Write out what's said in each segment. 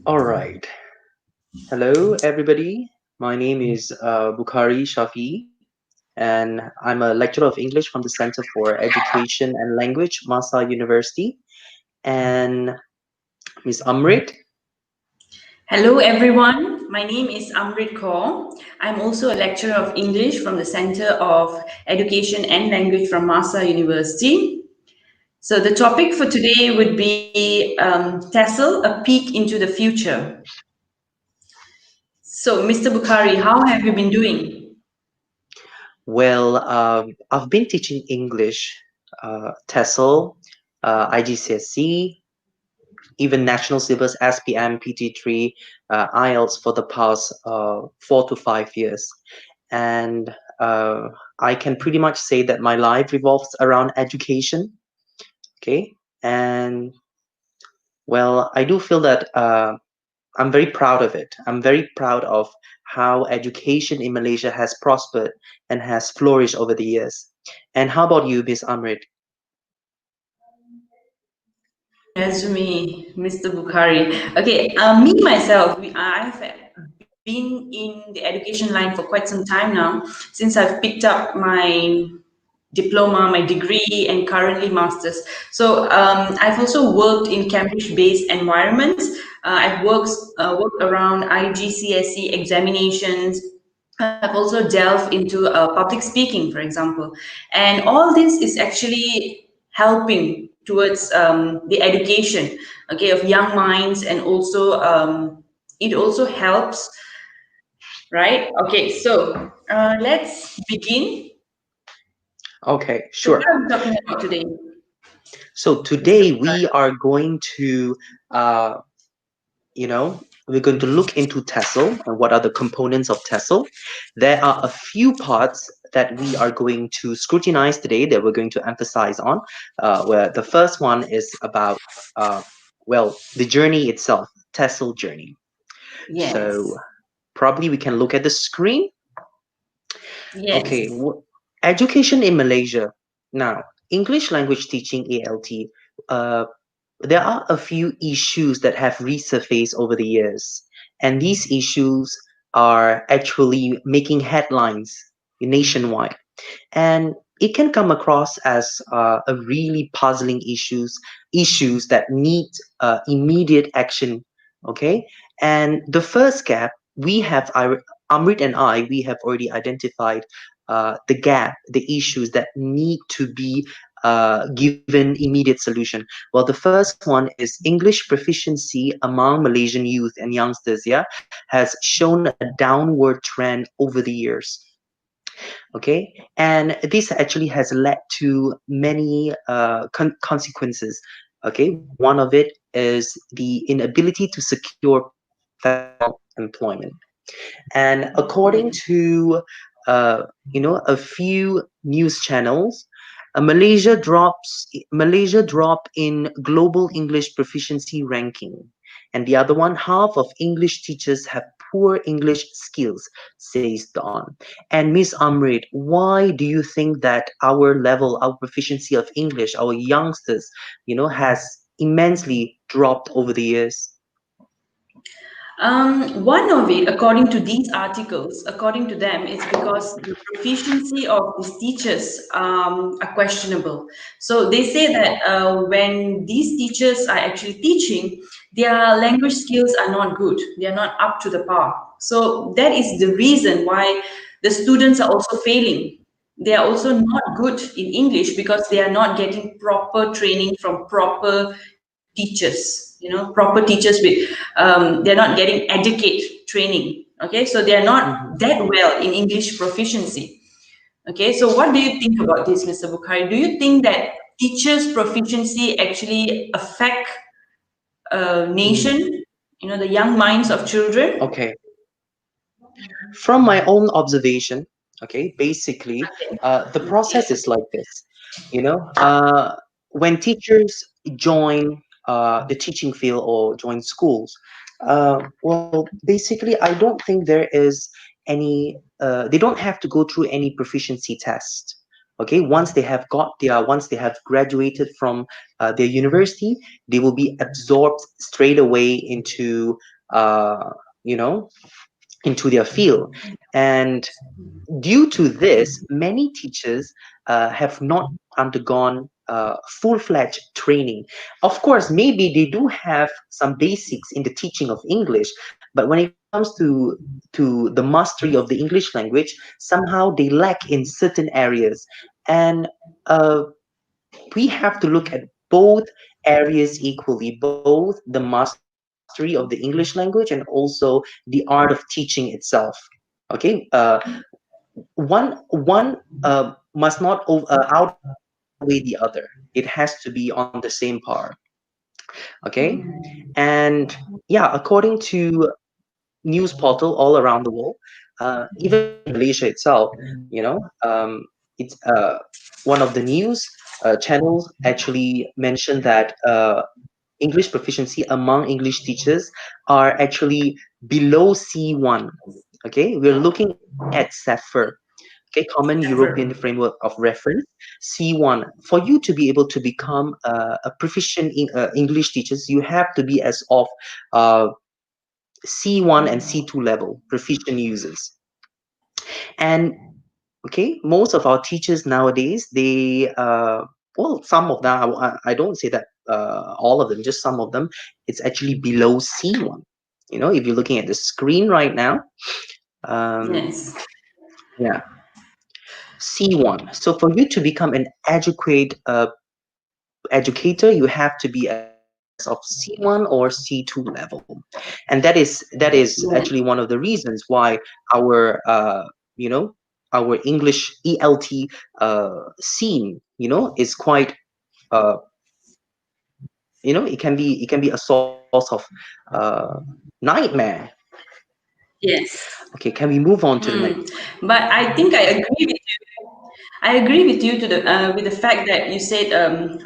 All right. Hello, everybody. My name is Bukhari Shafi, and I'm a lecturer of English from the Center for Education and Language, Masa University. And Miss Amrit. Hello everyone, my name is Amrit Kaur. I'm also a lecturer of English from the Center of Education and Language from Masa University. So the topic for today would be TESL, a peek into the future. So Mr. Bukhari, how have you been doing? Well, I've been teaching English, TESL, IGCSE, even National Syllabus, SPM, PT3, IELTS for the past 4 to 5 years. And I can pretty much say that my life revolves around education. Okay. And well, I do feel that I'm very proud of it. I'm very proud of how education in Malaysia has prospered and has flourished over the years. And how about you, Miss Amrit? Resume, Mr. Bukhari. Okay, me myself, I've been in the education line for quite some time now, since I've picked up my diploma, my degree, and currently masters. So I've also worked in Cambridge-based environments. I've worked around IGCSE examinations. I've also delved into public speaking, for example, and all this is actually helping towards the education, okay, of young minds, and also it also helps, right? Okay, so let's begin. Okay, So what sure. are we talking about today, So Mr. today we Bukhari? are going to, uh, we're going to look into TESL and what are the components of TESL. There are a few parts that we are going to scrutinize today that we're going to emphasize on, where the first one is about, the journey itself, TESL journey. So Yes. probably we can look at the screen. Okay, Yes. education in Malaysia. Now, English language teaching, ALT. Uh, there are a few issues that have resurfaced over the years, and these issues are actually making headlines nationwide. And it can come across as a really puzzling issues that need immediate action. Okay, and the first gap we have, Amrit and we have already identified the gap, the issues that need to be given immediate solution. Well, the first one is English proficiency among Malaysian youth and youngsters, yeah, has shown a downward trend over the years. Okay, and this actually has led to many consequences. Okay, one of it is the inability to secure employment. And according Yes. to a few news channels, Malaysia drop in global English proficiency ranking, and the other one, half of English teachers have poor English skills, says Don. And Miss Amrit, why do you think that our proficiency of English, our youngsters, has immensely dropped over the years? One of it, according to these articles, according to them, it's because the proficiency of these teachers are questionable. So they say that when these teachers are actually teaching, their language skills are not good. They are not up to the par. So that is the reason why the students are also failing. They are also not good in English because they are not getting proper training from proper teachers, proper teachers with they're not getting adequate training, okay, so they are not Mhm. that well in English proficiency. Okay, so what do you think about this, Mr. Bukhari? Do you think that teachers proficiency actually affect a Mm. nation, the young minds of children? Okay. From my own observation, okay, basically, the process is like this. You know, when teachers join the teaching field or join schools, well, basically, I don't think there is any they don't have to go through any proficiency test. Okay, once they have graduated from their university, they will be absorbed straight away into uh, you know into their field. And due to this, many teachers have not undergone full-fledged training. Of course, maybe they do have some basics in the teaching of English, but when it comes to the mastery of the English language, somehow they lack in certain areas. And uh, we have to look at both areas equally, both the mastery of the English language and also the art of teaching itself. Okay, one must not outweigh the other. It has to be on the same par. Okay, and yeah, according to news portal all around the world, even in Malaysia itself, you know, it's one of the news channels actually mentioned that English proficiency among English teachers are actually below C1. Okay, we're looking at SAFER, okay, Common European Framework of Reference, C1. For you to be able to become a proficient English teachers, you have to be as of uh, C1 and C2 level proficient users. And okay, most of our teachers nowadays, they well, some of them, I don't say that all of them, just some of them, it's actually below C1. You know, if you're looking at the screen right now, um, Yes. yeah, C1. So for you to become an adequate educator, you have to be as of C1 or C2 level, and that is actually one of the Yes. reasons why our you know our English ELT scene, is quite uh, it can be a source of uh, nightmare. Yes. Okay, can we move on to the next Mm. slide? But I think I agree with you. I agree with you to the with the fact that you said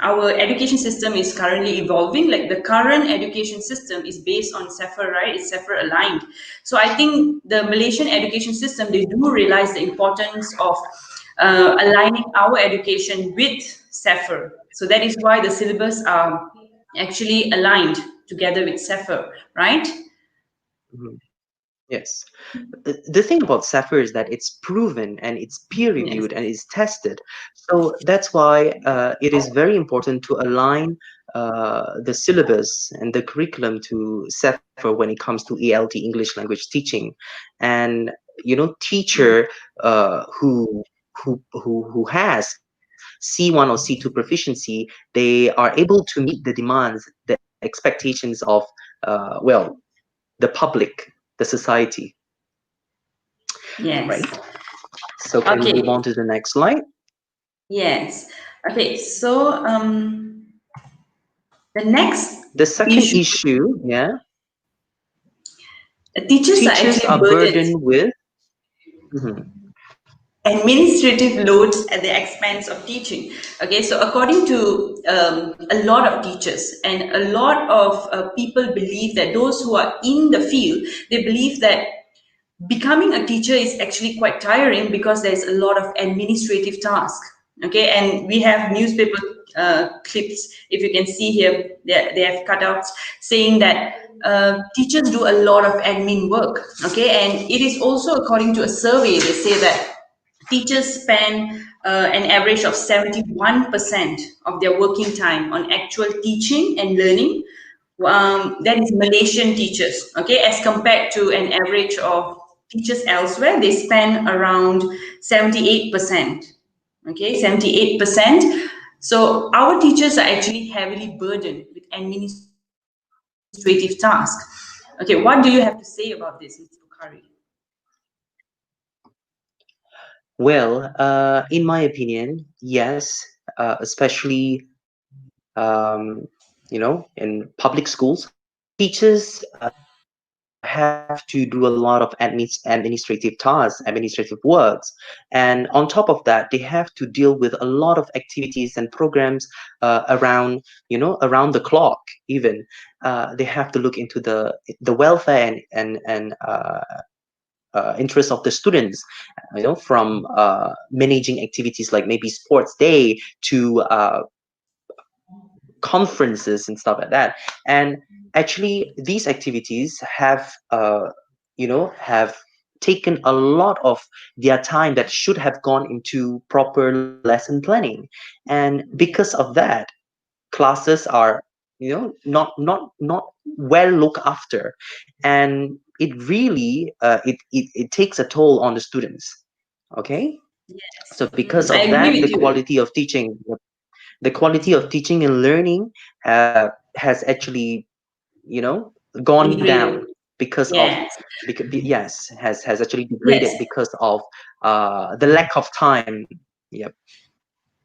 our education system is currently evolving. Like the current education system is based on SEFR, right? It's SEFR aligned. So I think the Malaysian education system, they do realize the importance of aligning our education with SEFR. So that is why the syllabus are actually aligned together with SEFR, right? Mhm. Yes. The thing about Sapphire is that it's proven and it's peer Yes. reviewed and it's tested. So that's why it is very important to align the syllabus and the curriculum to Sapphire when it comes to ELT, English language teaching. And teacher who has C1 or C2 proficiency, they are able to meet the demands, the expectations of well, the public, the society, right? Yes. So can we move Okay. on to the next slide? Yes. Okay. So the next The second issue, issue, yeah, teachers are teachers actually are burdened burdened with. Mhm, administrative loads at the expense of teaching. Okay, so according to a lot of teachers and a lot of people believe that those who are in the field, they believe that becoming a teacher is actually quite tiring because there's a lot of administrative tasks. Okay, and we have newspaper clips, if you can see here, they have cutouts saying that teachers do a lot of admin work. Okay, and it is also according to a survey, they say that teachers spend an average of 71% of their working time on actual teaching and learning. That is Malaysian teachers, okay, as compared to an average of teachers elsewhere, they spend around 78%. Okay, 78%. So our teachers are actually heavily burdened with administrative tasks. Okay, what do you have to say about this, Mr. Bukhari? Well, in my opinion, yes, especially in public schools, teachers have to do a lot of administrative tasks, administrative works, and on top of that, they have to deal with a lot of activities and programs around, around the clock. Even they have to look into the welfare and interest of the students, from managing activities like maybe sports day to conferences and stuff like that. And actually these activities have taken a lot of their time that should have gone into proper lesson planning. And because of that, classes are not well looked after, and it really it takes a toll on the students. Okay, Yes. so because I of agree that, with you. the quality of teaching and learning has actually, you know gone Degraded. down because of, Yes. yes, has actually Yes. degraded because of the lack of time. Yep,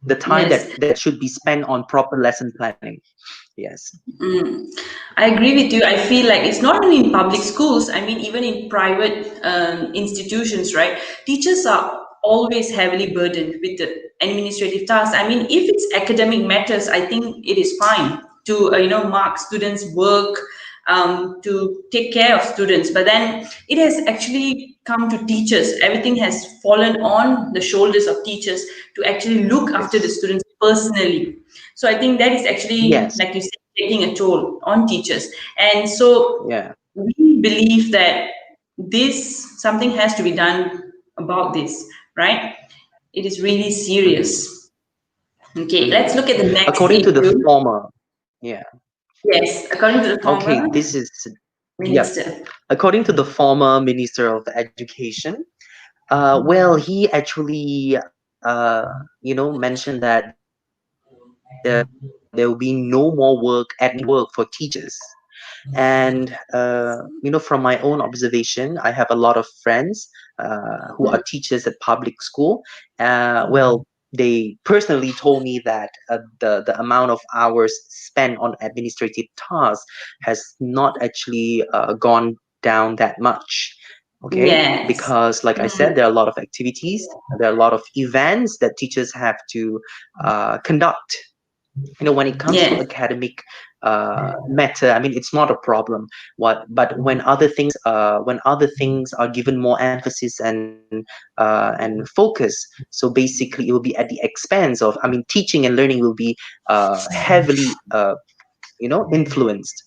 the time that Yes. should be spent on proper lesson planning. Yes. Mm. I agree with you. I feel like it's not only in public schools, I mean, even in private institutions, right? Teachers are always heavily burdened with the administrative tasks. I mean, if it's academic matters, I think it is fine to, mark students' work, to take care of students. But then it has actually come to teachers. Everything has fallen on the shoulders of teachers to actually look after the Yes. students personally. So I think that is actually, Yes. like you said, taking a toll on teachers. And so Yeah. we believe that this something has to be done about this, right? It is really Hmm. serious. Okay, Hmm. let's look at the next According to the issue. former, yeah. Yes, according to the Okay, former this is, yep. minister. According to the former Minister of Education, well, he actually, mentioned that there will be no more admin work for teachers. And from my own observation, I have a lot of friends who are teachers at public school. Well, they personally told me that the amount of hours spent on administrative tasks has not actually gone down that much. Okay, Yes. because like I said, there are a lot of activities, there are a lot of events that teachers have to conduct. When it comes to Yes. academic matter, I mean, it's not a problem. But when other things are given more emphasis and focus, so basically it will be at the expense of, I mean, teaching and learning will be heavily influenced.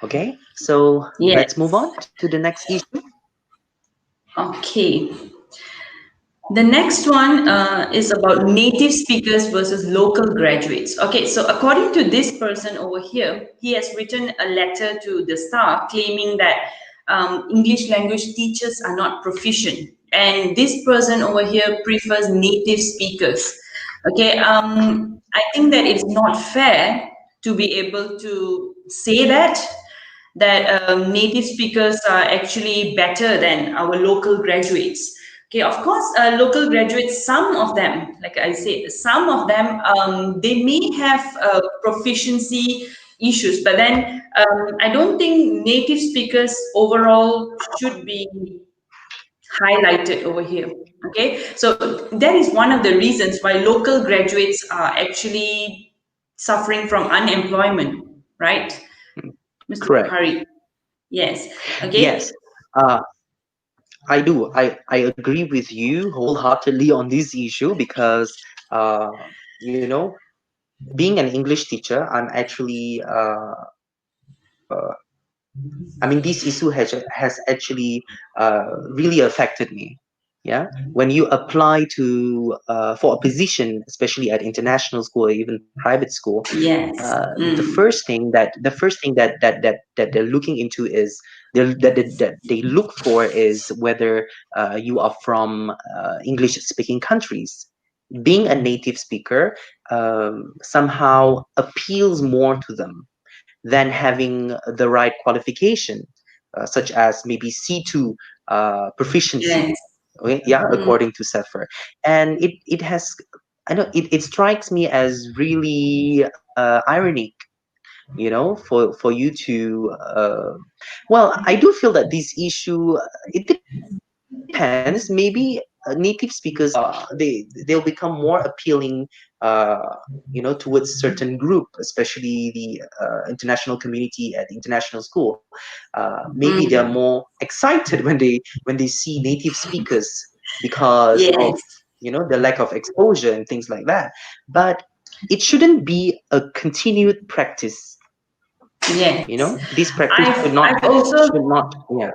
Okay, so let's move Yes. on to the next issue. Okay. The next one is about native speakers versus local graduates. Okay, so according to this person over here, he has written a letter to the Star claiming that English language teachers are not proficient. And this person over here prefers native speakers. Okay, I think that it's not fair to be able to say that native speakers are actually better than our local graduates. Okay, of course, local graduates, some of them, like I said, some of them, they may have proficiency issues, but then I don't think native speakers overall should be highlighted over here. Okay, so that is one of the reasons why local graduates are actually suffering from unemployment, right, Mr. Correct. Bukhari? Yes. Yes. Okay. uh, I do. I agree with you wholeheartedly on this issue because, uh, you know, being an English teacher, I'm actually, I mean, this issue has actually really affected me. Yeah, when you apply to for a position, especially at international school or even private school, Yes. the first thing that they're looking into is that they look for is whether you are from English speaking countries. Being a native speaker somehow appeals more to them than having the right qualification, such as maybe C2 proficiency. Yes. Okay, yeah, Mm, according to Sefer. And it has, I know it strikes me as really ironic, for you to, well, I do feel that this issue, it depends. Maybe native speakers they'll become more appealing, uh, towards certain group, especially the international community at the international school. Maybe they're Mm. more excited when they see native speakers because of Yes, the lack of exposure and things like that. But it shouldn't be a continued practice. yes. This practice should I've not I've also should not yeah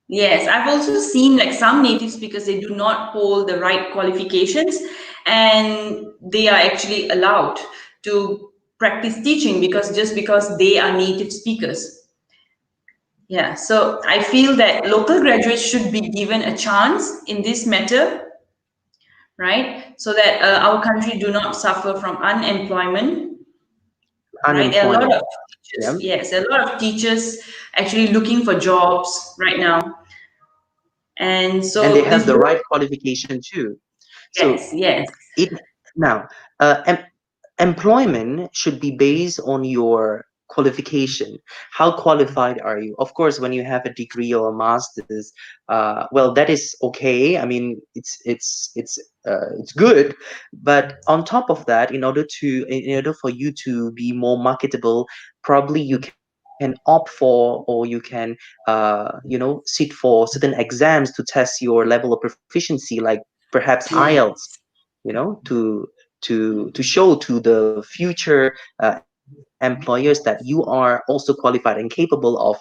Yes, I've also seen like some native speakers, they do not hold the right qualifications, and they are actually allowed to practice teaching because just because they are native speakers. Yeah, so I feel that local graduates should be given a chance in this matter, right? So that our country do not suffer from unemployment, right? There are a lot unemployment. of Yeah, teachers, yes, there are a lot of teachers actually looking for jobs right now, and and they so have this the book, right qualification too. So yes, yes. it now employment should be based on your qualification. How qualified are you? Of course, when you have a degree or a master's, well, that is okay. I mean, it's good, but on top of that, in order for you to be more marketable, probably you can opt for, or you can sit for certain exams to test your level of proficiency, like perhaps Yeah. IELTS, to show to the future employers that you are also qualified and capable of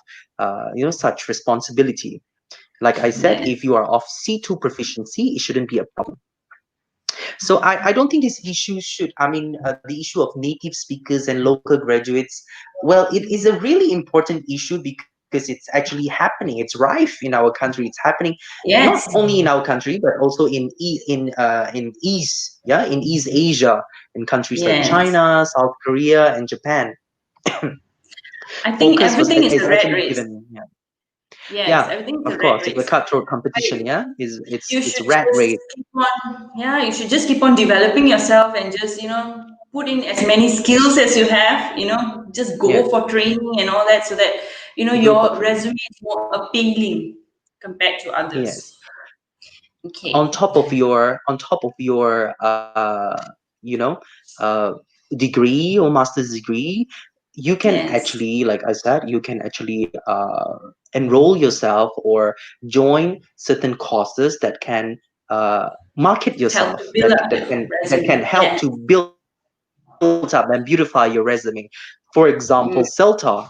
such responsibility. Like I said, if you are Yes. of C2 proficiency, it shouldn't be a problem. So I don't think this issue should, I mean, the issue of native speakers and local graduates, well, it is a really important issue because it's actually happening. It's rife in our country. It's happening not Yes. only in our country but also in East, yeah, in East Asia, in countries like Yes. China, South Korea, and Japan. I think Focus was everything is is a rat actually race. given. Yeah, Yes, yeah, everything is a of rat course, it's a race. cutthroat But competition. Yeah, is you it's should rat just race. keep on, yeah, you should just keep on developing yourself and just, put in as many skills as you have, just Yeah, go for training and all that so that, go for your training. resume is more appealing compared to others. Yes. Okay. On top of your uh, degree or master's degree, you can Yes. actually, like I said, you can actually enroll yourself or join certain courses that can market Help yourself, to build up your that can resume. help Yes. to build up and beautify your resume. For example, CELTA. Mm,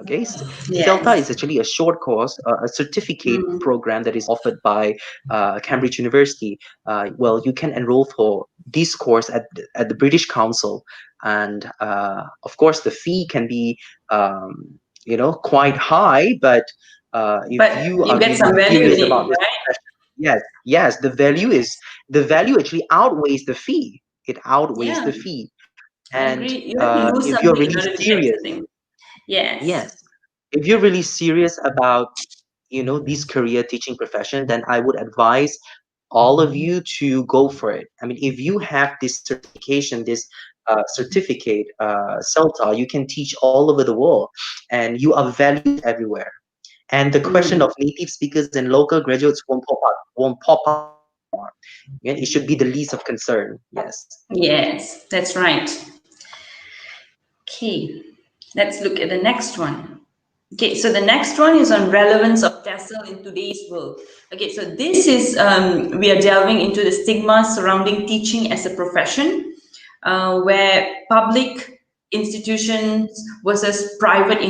Okay, CELTA is actually a yes. short course, a certificate Mm. program that is offered by Cambridge University. Well, you can enroll for this course at the British Council, and of course, the fee can be quite high, but if But you you are get really some value in serious it, about this right? profession, yes, the value actually outweighs the fee. It outweighs Yeah, the fee, I and agree. You have to lose if you're something in really order to get serious, something. Yes. yes, if you're really serious about this career teaching profession, then I would advise all of you to go for it. I mean, if you have this certification, this certificate, CELTA, you can teach all over the world, and you are valued everywhere. And the question Mm. of native speakers and local graduates won't pop up anymore. Yeah, it should be the least of concern. Yes. Yes, that's right. Okay, let's look at the next one. Okay, so the next one is on relevance of TESL in today's world. Okay, so this is we are delving into the stigma surrounding teaching as a profession, where public institutions versus private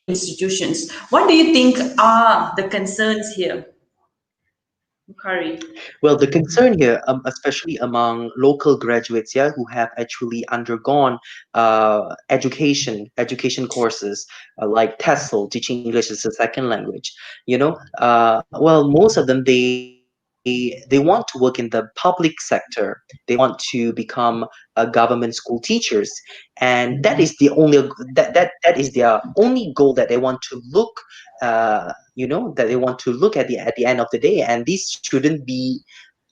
institutions. What do you think are the concerns here, Kari? Well, the concern here, especially among local graduates, yeah, who have actually undergone education courses like TESL, teaching English as a second language, well, most of them they want to work in the public sector. They want to become government school teachers, and that is the only that is their only goal, that they want to look at the end of the day, and this shouldn't be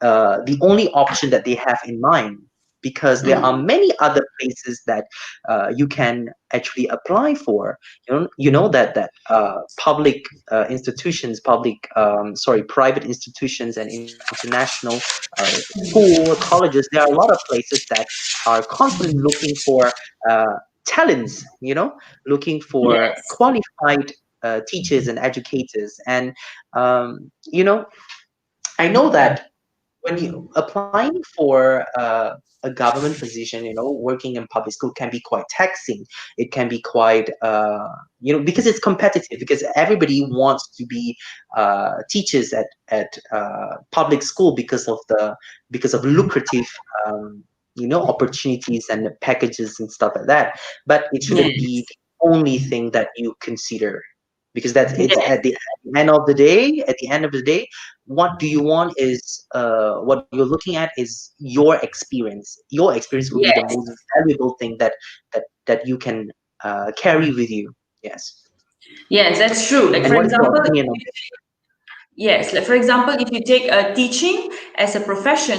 the only option that they have in mind. because there are Mm. many other places that you can actually apply for. You know that public institutions, private institutions and international school colleges. There are a lot of places that are constantly looking for uh, talents. Looking for Yes. qualified teachers and educators. And I know that when you applying for a government position, working in public school can be quite taxing. It can be quite, because it's competitive, because everybody wants to be teachers at public school because of lucrative opportunities and the packages and stuff like that. But it shouldn't be Yes. the only thing that you consider, because that's it's Yes. at the end of the day, what do you want is what you're looking at is your experience will be the Yes. most valuable thing that you can carry with you. Yes. Yes, that's true. Like And for what is your example, opinion on yes, like for example, if you take teaching as a profession,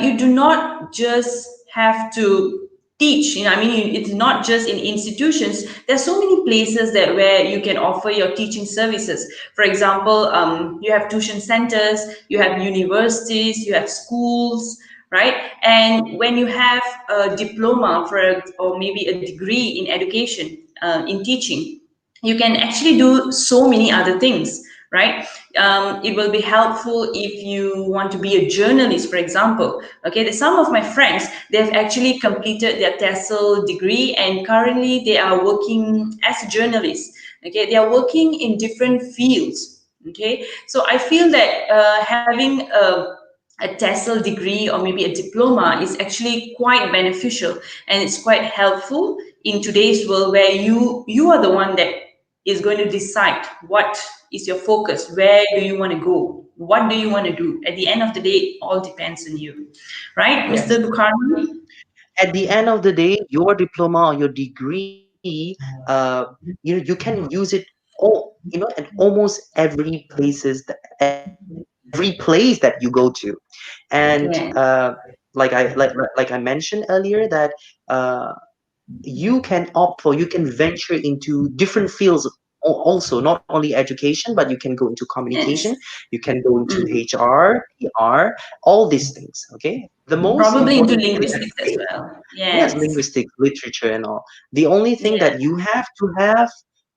you do not just have to teach. I mean, it's not just in institutions. There's so many places that where you can offer your teaching services. For example, you have tuition centers, you have universities, you have schools, right? And when you have a diploma or maybe a degree in education, in teaching, you can actually do so many other things, right? It will be helpful if you want to be a journalist, for example. Okay, some of my friends, they've actually completed their TESL degree and currently they are working as journalists. Okay, they are working in different fields. Okay, so I feel that having a TESL degree or maybe a diploma is actually quite beneficial and it's quite helpful in today's world where you are the one that is going to decide what is your focus, where do you want to go, what do you want to do. At the end of the day, it all depends on you, right, Yes. Mr. Bukhari? At the end of the day, your diploma or your degree, you can use it at almost every every place that you go to. And Yeah. like I mentioned earlier, that uh, you can venture into different fields also, not only education, but you can go into communication, Yes. you can go into Mm. HR, PR, all these things. Okay, the most Probably into important thing that linguistics as well. yes, Yes. linguistics, literature, and all. The only thing Yes. that you have to have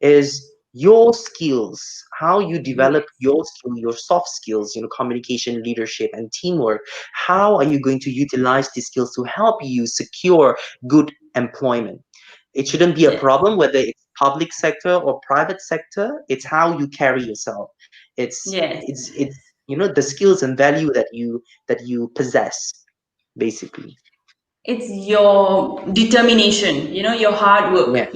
is your skills, how you develop Yes. your skill, your soft skills, communication, leadership, and teamwork. How are you going to utilize these skills to help you secure good employment? It shouldn't be a Yes. problem whether it's public sector or private sector. It's how you carry yourself. Yes. It's the skills and value that you possess, basically. It's your determination, your hard work, Yeah.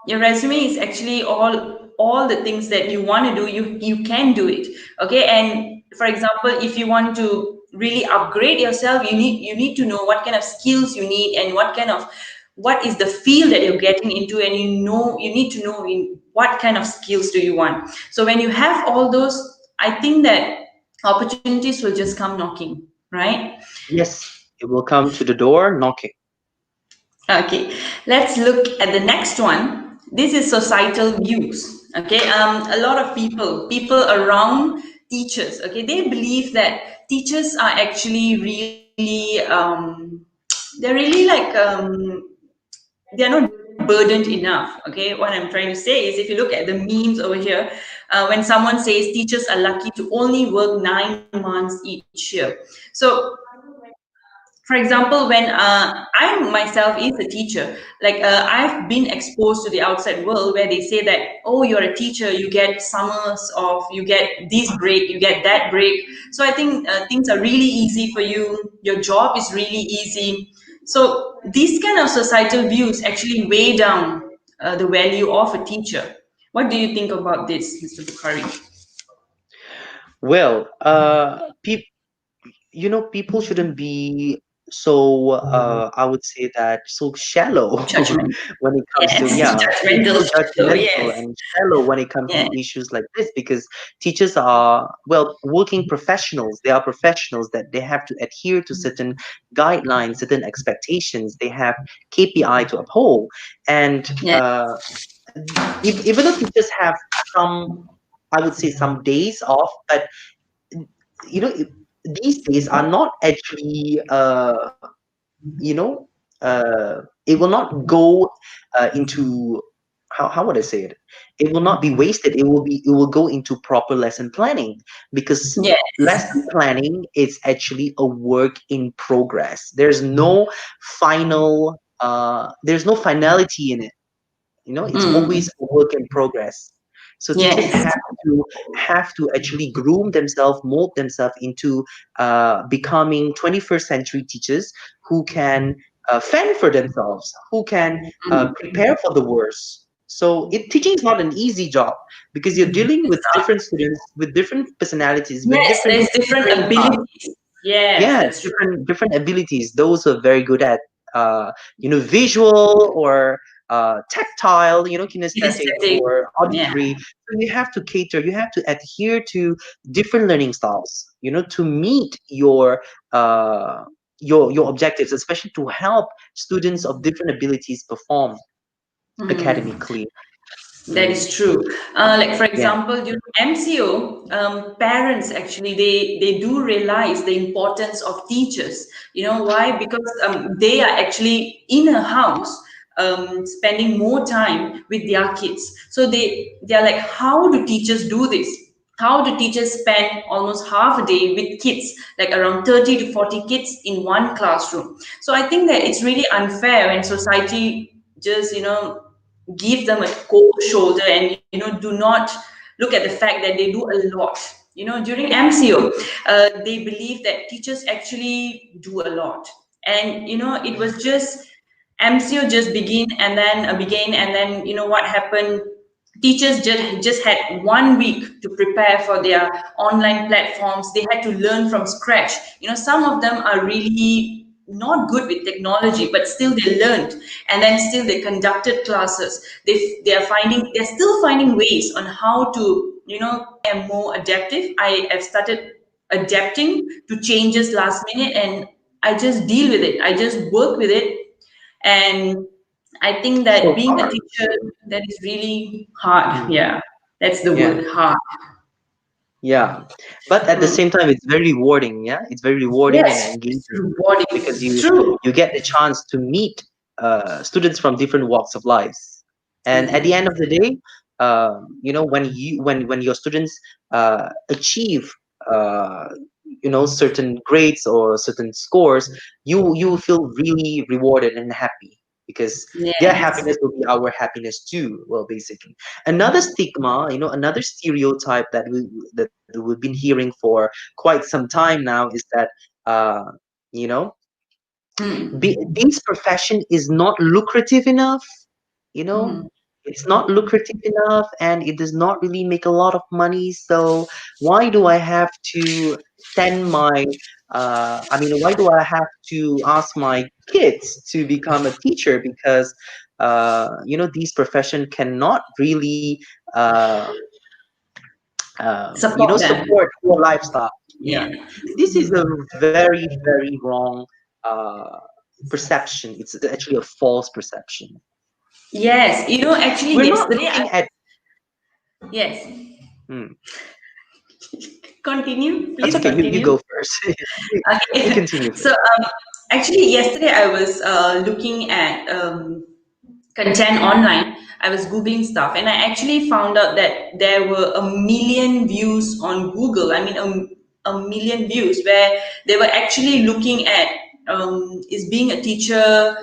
your resume is actually all the things that you want to do, you can do it. Okay, and for example, if you want to really upgrade yourself, you need to know what kind of skills you need and what is the field that you're getting into, and you need to know in what kind of skills do you want. So when you have all those, I think that opportunities will just come knocking, right? Yes, it will come to the door knocking. Okay, let's look at the next one. This is societal views. Okay, a lot of people around teachers. Okay, they believe that teachers are actually really, they're really like, they're not burdened enough. Okay, what I'm trying to say is, if you look at the memes over here, when someone says teachers are lucky to only work 9 months each year. So for example, when I myself is a teacher, like I've been exposed to the outside world where they say that, oh, you're a teacher, you get summers off, you get this break, you get that break. So I think things are really easy for you, your job is really easy. So these kind of societal views actually weigh down the value of a teacher. What do you think about this, Mr. Bukhari? Well, people shouldn't be so Mm. I would say that so shallow Judgment. when it comes to, Yes. yeah, Judgmental. so So judgmental yes. and shallow when it comes to Yeah. issues like this, because teachers are, well, working professionals. They are professionals that they have to adhere to certain guidelines, certain expectations. They have KPI to uphold, and Yeah. even though teachers have some, I would say, some days off, but you know, these days are not actually you know, it will not go into, how would I say it? It will not be wasted. It will go into proper lesson planning, because Yes. lesson planning is actually a work in progress. There's no finality in it. It's Mm. always a work in progress. So teachers Yes. have to actually groom themselves, mold themselves into becoming 21st century teachers who can fend for themselves, who can prepare for the worst. So teaching is not an easy job, because you're dealing with different students, with different personalities, with Yes, different there's different brain parts. abilities. Yes, Yeah, that's true. different abilities. Those who are very good at visual or tactile, kinesthetic Kinesthetic. or Yeah. auditory. So you have to cater, you have to adhere to different learning styles, to meet uh your objectives, especially to help students of different abilities perform Mm. academically. That Mm, is true. Like for yeah. example, during MCO, parents actually they do realize the importance of teachers. You know why? Because they are actually in a house, spending more time with their kids. So they are like, how do teachers do this? How do teachers spend almost half a day with kids, like around 30 to 40 kids in one classroom? So I think that it's really unfair when society just give them a cold shoulder and do not look at the fact that they do a lot. During MCO, they believe that teachers actually do a lot, and it was just MCO just began, and then what happened. Teachers just had 1 week to prepare for their online platforms. They had to learn from scratch. Some of them are really not good with technology, but still they learned, and then still they conducted classes. They're still finding ways on how to am more adaptive. I have started adapting to changes last minute, and I just deal with it. I just work with it, and I think that So being a far. teacher, that is really hard. Mm, Yeah, that's the yeah. word, hard. Yeah, but at the Mm. same time, it's very rewarding. Yeah, it's very rewarding and Yes, it's engaging, because rewarding. you True. you get the chance to meet students from different walks of lives, and at the Yeah. end of the day, when your students achieve uh, certain grades or certain scores, you will feel really rewarded and happy, because their Yes. happiness will be our happiness too. Well, basically, another stigma, another stereotype that we've been hearing for quite some time now is that uh, you know Mm. this profession is not lucrative enough. you know Mm. it's not lucrative enough, and it does not really make a lot of money. So why do I have to send my why do I have to ask my kids to become a teacher? Because these profession cannot really uh, Support them. support your lifestyle. Yeah, Yeah. this is a very, very wrong uh, perception. It's actually a false perception. Yes. Actually, We're not yesterday, looking at. yes. Hmm, Continue. that's Please okay. You go continue. first. You Okay. continue So, first. actually, yesterday I was looking at content online. I was Googling stuff, and I actually found out that there were a million views on Google. I mean, a million views where they were actually looking at, is being a teacher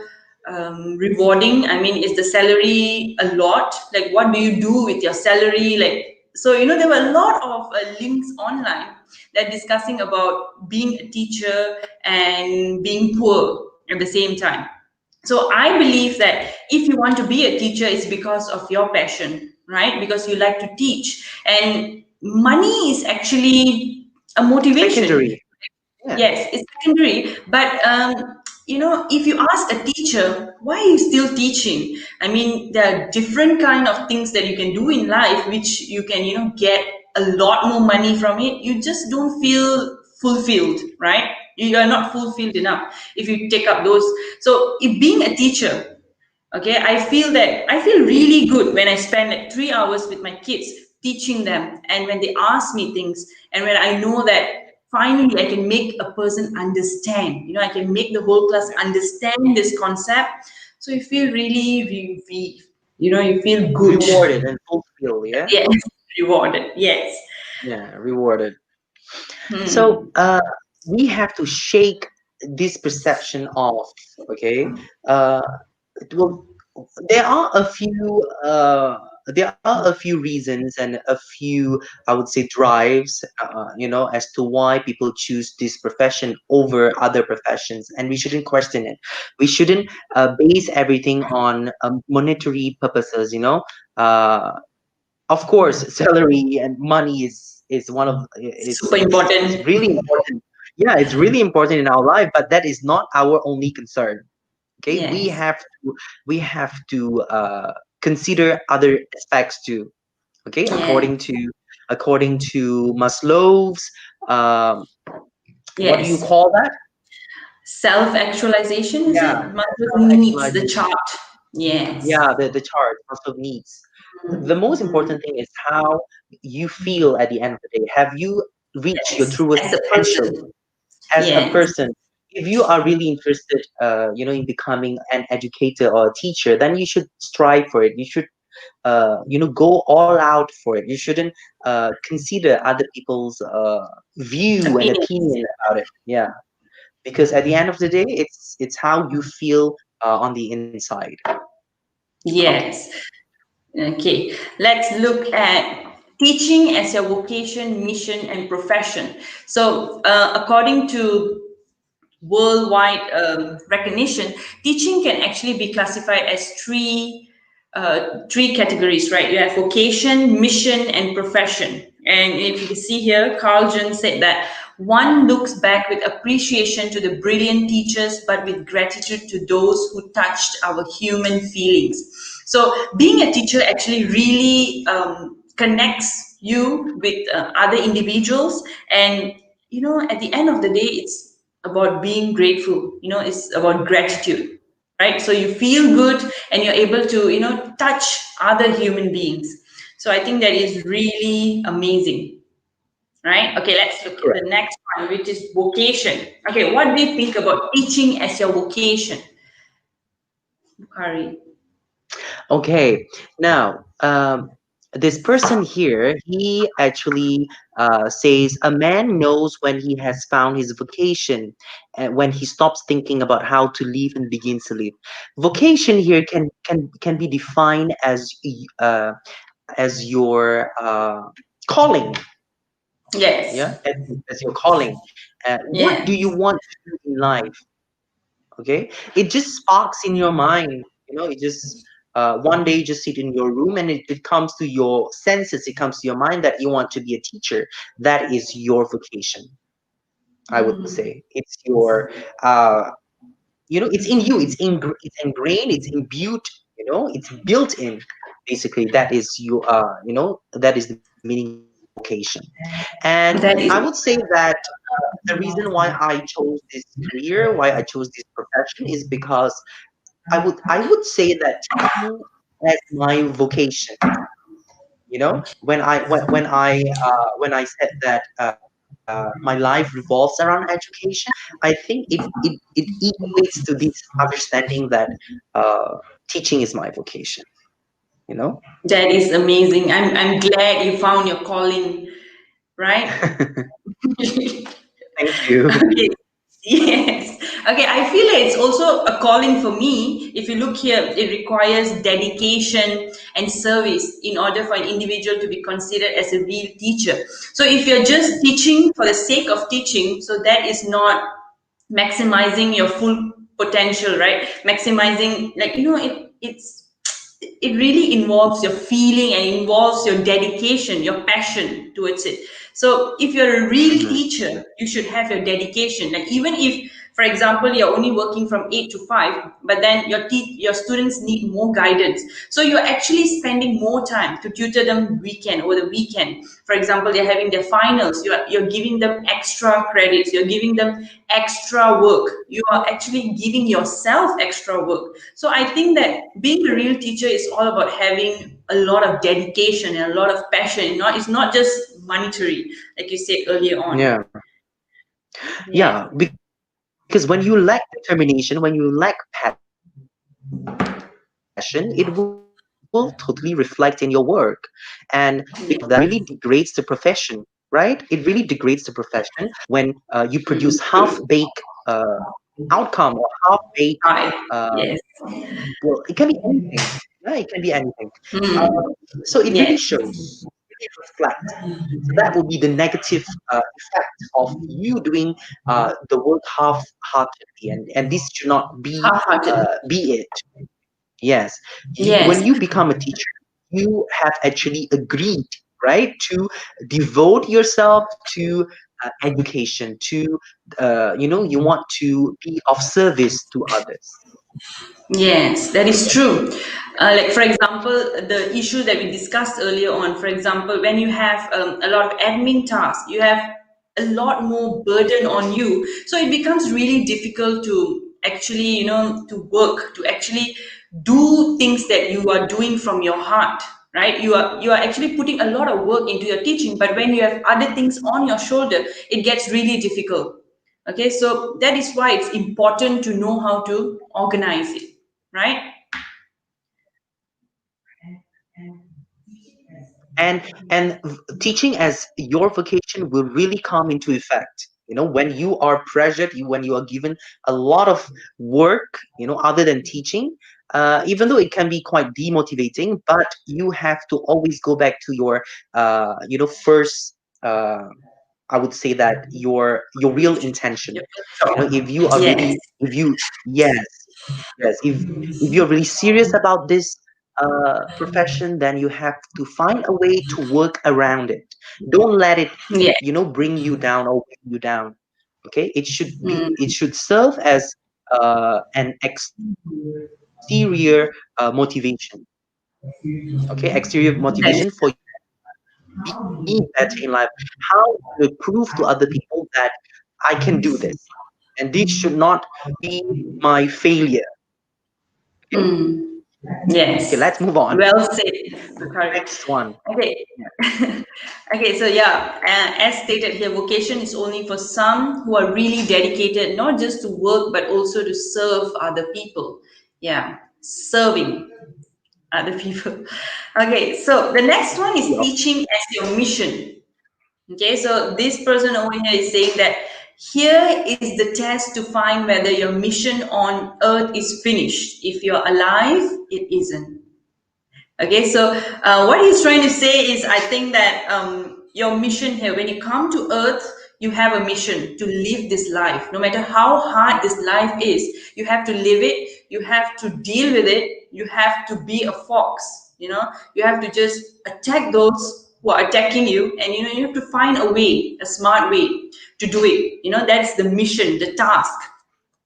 rewarding? I mean, is the salary a lot? Like, what do you do with your salary? Like, so there were a lot of links online that discussing about being a teacher and being poor at the same time. So I believe that if you want to be a teacher, it's because of your passion, right? Because you like to teach, and money is actually a motivation. Secondary. Yes, it's secondary. But if you ask a teacher, why are you still teaching? I mean, there are different kind of things that you can do in life, which you can, get a lot more money from it. You just don't feel fulfilled, right? You are not fulfilled enough if you take up those. So, if being a teacher, okay, I feel really good when I spend like 3 hours with my kids teaching them, and when they ask me things, and when I know that finally I can make a person understand, I can make the whole class understand this concept. So you feel really, you feel good. Rewarded and fulfilled. Yeah, Yes, rewarded. Yes. yeah, rewarded. So Hmm. we have to shake this perception off. Okay, uh, well, there are a few reasons and a few, I would say, drives, as to why people choose this profession over other professions, and we shouldn't question it. We shouldn't base everything on monetary purposes. Of course, salary and money is one of Super it's important. really important. Yeah, it's really important in our life, but that is not our only concern. Okay, Yes. we have to consider other aspects too. Okay, Yeah. according to Maslow's, um, what do you Yes. call that? Self-actualization, is Yeah, it? Maslow needs the self-actualization. chart. Yes. Yeah, the chart also needs. The most Mhm. important thing is how you feel at the end of the day. Have you reached your Yes. truest As a potential person. as a Yes. person? If you are really interested, in becoming an educator or a teacher, then you should strive for it. You should, go all out for it. You shouldn't consider other people's view and Opinions. opinion about it. Yeah, because at the end of the day, it's how you feel on the inside. Okay. Yes. Okay. Let's look at teaching as your vocation, mission, and profession. So, according to worldwide recognition, teaching can actually be classified as three categories, right? You have vocation, mission, and profession. And if you can see here, Carl Jung said that one looks back with appreciation to the brilliant teachers, but with gratitude to those who touched our human feelings. So, being a teacher actually really connects you with other individuals, and at the end of the day, it's about being grateful. It's about gratitude, right? So you feel good, and you're able to touch other human beings. So I think that is really amazing, right? Okay, let's look at the Correct. next one, which is vocation. Okay, what do you think about teaching as your vocation, Bukhari? Okay, now this person here, he actually says a man knows when he has found his vocation, and when he stops thinking about how to live and begins to live. Vocation here can be defined as your calling, Yes. yeah, as your calling. What do you Yes. want to do in life? Okay, it just sparks in your mind. It just one day you just sit in your room, and it comes to your senses, it comes to your mind that you want to be a teacher. That is your vocation, I would say. It's your uh it's in you, it's ingrained, it's imbued, it's built in. Basically, that is you that is the meaning of vocation. And I That would is. say that the reason why I chose this career, why I chose this profession, is because I would say that teaching as my vocation. When I said that my life revolves around education, I think it equates to this understanding that uh, teaching is my vocation. You know. That is amazing. I'm glad you found your calling, right? Thank you. Okay. Yes. Okay. I feel like it's also a calling for me. If you look here, it requires dedication and service in order for an individual to be considered as a real teacher. So if you're just teaching for the sake of teaching, so that is not maximizing your full potential, right? Maximizing, like, it really involves your feeling and involves your dedication, your passion towards it. So if you're a real Mhm. teacher, you should have your dedication. Like even if, for example, you're only working from 8 to 5, but then your students need more guidance. So you're actually spending more time to tutor them weekend over the weekend. For example, they're having their finals. You're giving them extra credits. You're giving them extra work. You are actually giving yourself extra work. So I think that being a real teacher is all about having a lot of dedication and a lot of passion. It's not just monetary, like you said earlier on. Yeah. Yeah. Yeah, because when you lack determination, when you lack passion, it will totally reflect in your work. And because of that, it really degrades the profession, right? It really degrades the profession when you produce half-baked outcome or half-baked Right. well, Yes. it can be anything. Yeah, it can be anything. So it really Mm. shows, Yes. really reflects. So that will be the negative effect of you doing the work half-heartedly, and this should not Half-hearted. be it. Yes, when Yes. you become a teacher, you have actually agreed, right, to devote yourself to education, to you want to be of service to others. Yes, that is true. Like, for example, the issue that we discussed earlier on, for example, when you have a lot of admin tasks, you have a lot more burden on you. So it becomes really difficult to actually, to work, to actually do things that you are doing from your heart, right? You are actually putting a lot of work into your teaching, but when you have other things on your shoulder, it gets really difficult. Okay, so that is why it's important to know how to organize it, right? And teaching as your vocation will really come into effect, when you are pressured, when you are given a lot of work, other than teaching. Even though it can be quite demotivating, but you have to always go back to your first, uh, I would say that your real intention. Your first If job. you are Yes. really, if you yes, yes, if you're really serious about this profession, then you have to find a way to work around it. Don't let it, Yes. bring you down or weigh you down. Okay, it Mm. should serve as an exterior motivation. Okay, exterior motivation for That you is to be better in life. How to prove to other people that I can do this, and this should not be my failure. Okay, mm. okay, Yes. let's move on. Well said, Bukhari. Next one. Okay. Yeah. Okay, so yeah, as stated here, vocation is only for some who are really dedicated, not just to work, but also to serve other people. Yeah, serving other people. Okay, so the next one is Yeah. teaching as your mission. Okay, so this person over here is saying that here is the test to find whether your mission on earth is finished. If you're alive, it isn't. Okay, so what he's trying to say is, I think that your mission here, when you come to Earth, you have a mission to live this life. No matter how hard this life is, you have to live it. You have to deal with it. You have to be a fox. You have to just attack those who are attacking you, and you have to find a way, a smart way to do it. That's the mission, the task.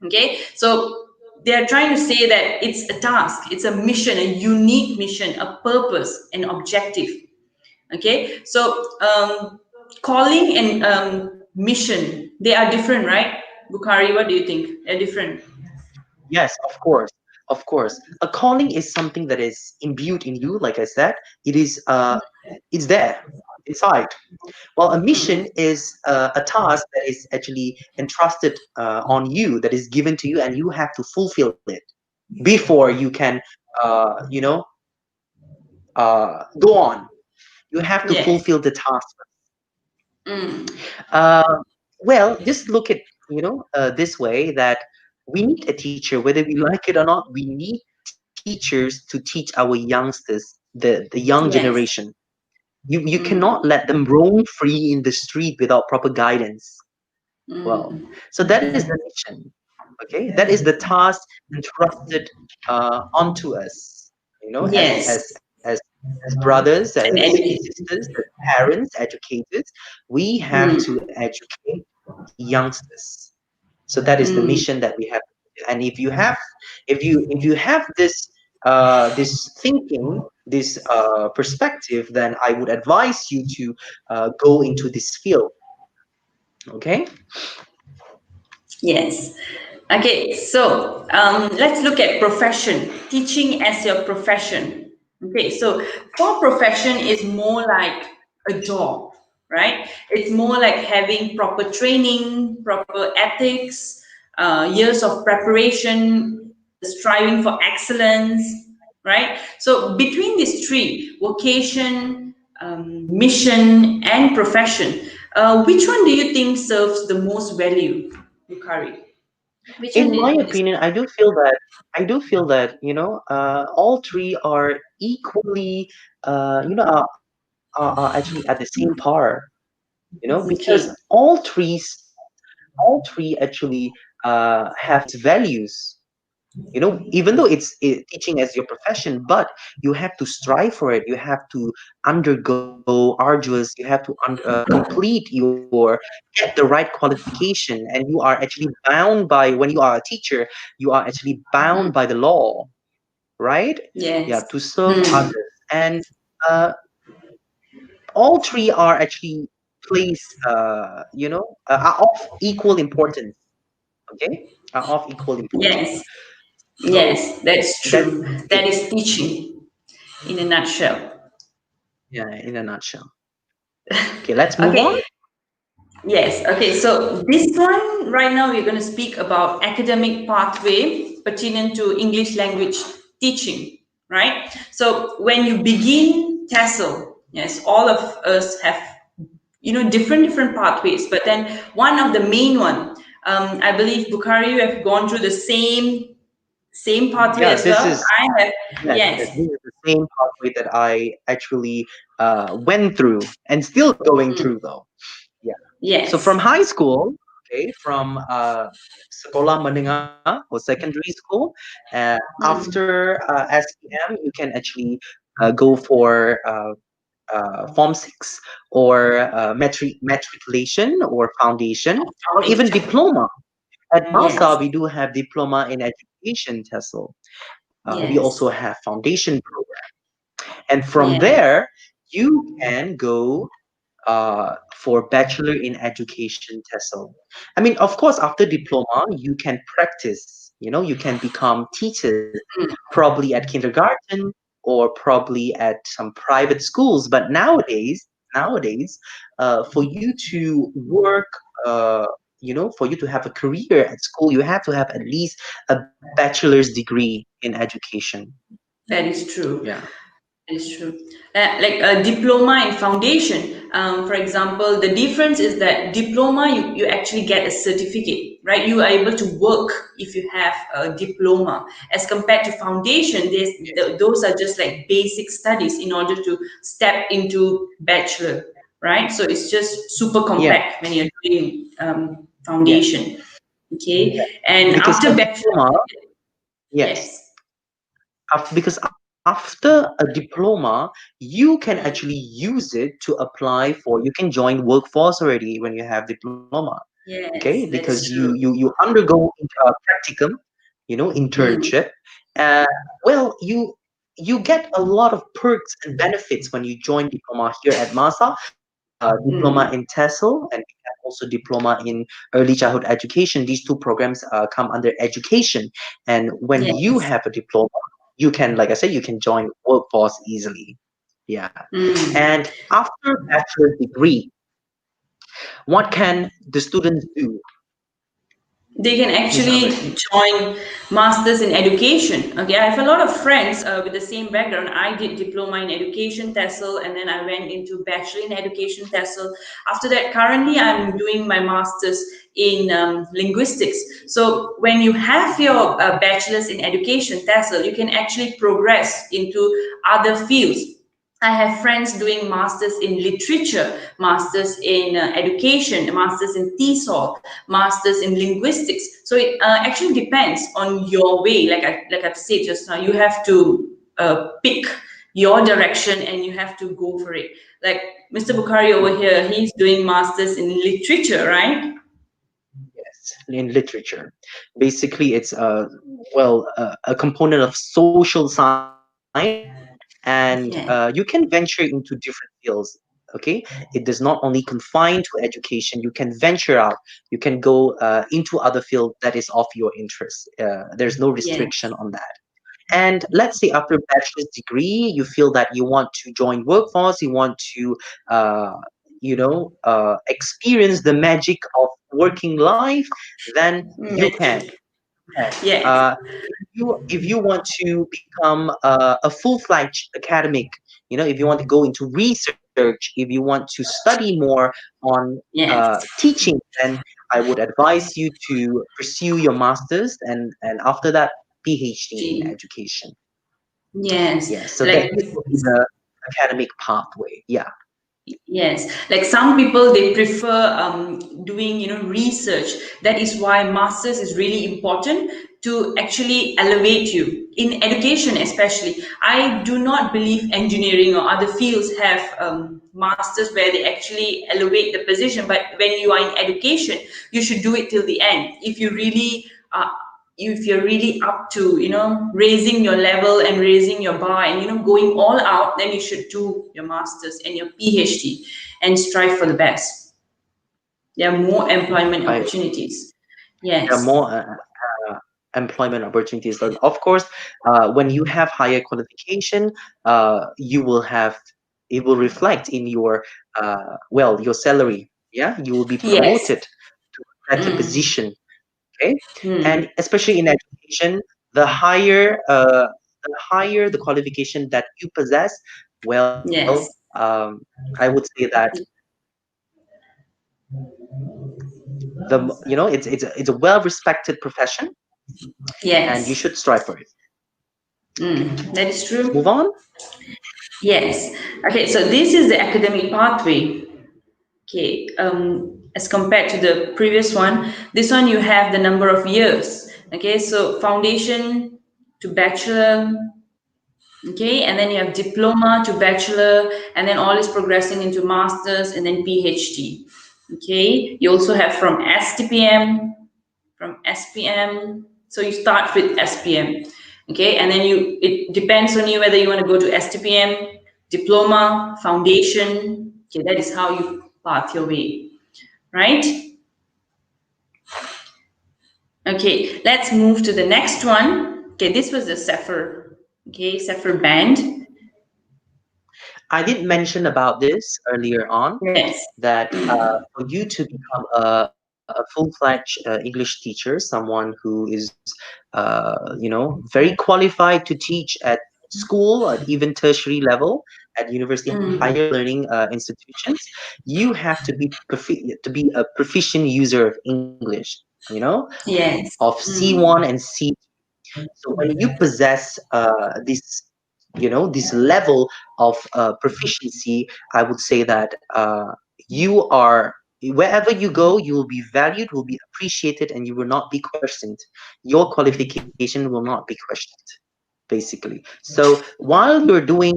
Okay, so they are trying to say that it's a task, it's a mission, a unique mission, a purpose, an objective. Okay, so calling and mission, they are different, right? Bukhari, what do you think? They're different. Yes, of course. Of course. A calling is something that is imbued in you, like I said. It is it's there inside. Well, a mission is a task that is actually entrusted on you, that is given to you, and you have to fulfill it before you can go on. You have to Yes. fulfill the task. Mm. Uh, well, just look at this way, that we need a teacher, whether we like it or not. We need teachers to teach our youngsters, the young Yes. generation. You cannot Mm. let them roam free in the street without proper guidance. Well, Mm. so that is the mission. Okay, that is the task entrusted onto us. Yes. as brothers, and as education. sisters, as parents, educators, we have to educate youngsters. So that is the Mm, mission that we have. And if you have this thinking, this perspective, then I would advise you to go into this field. Okay. yes. Okay, so let's look at profession, teaching as your profession. Okay, so for profession is more like a job, right? It's more like having proper training, proper ethics, years of preparation, striving for excellence, right? So between these three, vocation, mission, and profession, which one do you think serves the most value, Bukhari? Which one In my is opinion, I do feel that all three are equally are actually at the same par. Because okay? all three actually have its values. Even though it's teaching as your profession, but you have to strive for it. You have to undergo arduous, you have to complete get the right qualification, and you are actually bound by, when you are a teacher, you are actually bound by the law, right? Yeah, Yes. to serve Hmm. others. And uh, all three are actually placed are of equal importance. Okay, are of equal importance. Yes. So Yes, that's that's true. it. That is teaching in a nutshell. Yeah, in a nutshell. Okay, let's move on. Okay. Yes. Okay. So this one right now we're going to speak about academic pathway pertinent to English language teaching. Right. So when you begin TESL, yes, all of us have different pathways, but then one of the main one, I believe Bukhari, you have gone through the same pathway Yeah, as well. I have. yes, Yes. this is the same pathway that I actually went through and still going through though. Yeah. So from Yes. high school, okay, from sekolah menengah or secondary school, Mm. after SPM, you can actually go for Form 6 or matriculation or foundation or even diploma. At Yes. MASA, we do have diploma in education TESL. We also Yes. have foundation program. And from Yeah. there, you can go for bachelor in education TESL. I mean, of course, after diploma, you can practice. You can become teachers, probably at kindergarten or probably at some private schools. But nowadays, for you to work, for you to have a career at school, you have to have at least a bachelor's degree in education. That is true. Yeah. It's true. Like a diploma in foundation, for example, the difference is that diploma, you actually get a certificate, right? You are able to work if you have a diploma. As compared to foundation, those are just like basic studies in order to step into bachelor, right? So it's just super Yeah. compact when you're doing Yes. foundation. Okay. And Because a after bachelor, diploma, yes. yes. Because after a diploma, you can actually use it to apply for, you can join workforce already when you have diploma. Okay, Yes, that because is you true. undergo practicum, Mm, internship. uh, well, you get a lot of perks and benefits when you join diploma here at MASA. Diploma mm. in TESL, and we have also diploma in early childhood education. These two programs come under education. And when you Yes. have a diploma, you can, like I said, you can join workforce easily. Yeah. Mm. And after bachelor's degree, what can the students do, They can Miss actually Amrit? join masters in education. Okay, I have a lot of friends with the same background. I did diploma in education TESL, and then I went into bachelor in education TESL. After that, currently I'm doing my masters in linguistics. So when you have your bachelor's in education TESL, you can actually progress into other fields. I have friends doing masters in literature, masters in education, masters in TESOL, masters in linguistics. So it actually depends on your way. Like I've said just now, you have to pick your direction and you have to go for it. Like Mr. Bukhari over here, he's doing masters in literature, right? Yes, in literature. Basically, it's a component of social science, and you can Yeah. venture into different fields. Okay, it does not only confine to education. You can venture out. You can go into other field that is of your interest. There's no Yeah. restriction on that. And let's say after bachelor's degree, you feel that you want to join workforce, you want to, uh, experience the magic of working life, then you can. Magic. Can. Yes. If you want to become a full-fledged academic, if you want to go into research, if you want to study more on Yes. teaching, then I would advise you to pursue your masters, and after that, PhD in Gee. education. Yes. Yeah, so that Like this will be the academic pathway. Yeah. yes, like some people they prefer doing research. That is why masters is really important to actually elevate you in education, especially. I do not believe engineering or other fields have masters where they actually elevate the position. But when you are in education, you should do it till the end. If you're really up to raising your level and raising your bar and going all out, then you should do your masters and your phd and strive for the best. There are more employment I opportunities. There are Yes. more employment opportunities. And of course, when you have higher qualification, you will have it will reflect in your your salary. Yeah, you will be Yes. promoted to a better Mm. position. Okay, Mm. and especially in education, the higher uh, the higher the qualification that you possess, well, Yes. I would say that it's a well respected profession, and you Yes. should strive for it. Okay, That is let's move true. on. Yes. Okay, so this is the academic pathway. Okay, as compared to the previous one, this one you have the number of years. Okay, so foundation to bachelor, okay, and then you have diploma to bachelor, and then all is progressing into masters and then PhD. Okay, you also have from SPM. So you start with SPM, okay, and then it depends on you whether you want to go to STPM, diploma, foundation. Okay, that is how you path your way, right? Okay, let's move to the next one. Okay, this was the Sapphire. Okay, Sapphire band. I did mention about this earlier on Yes. that for you to become a full-fledged English teacher, someone who is very qualified to teach at school or even tertiary level at university higher learning institutions, you have to be a proficient user of English, Yes. of C1 and C. So when you possess this level of proficiency, I would say that you are wherever you go, you will be valued, will be appreciated, and you will not be questioned. Your qualification will not be questioned, basically. So while you're doing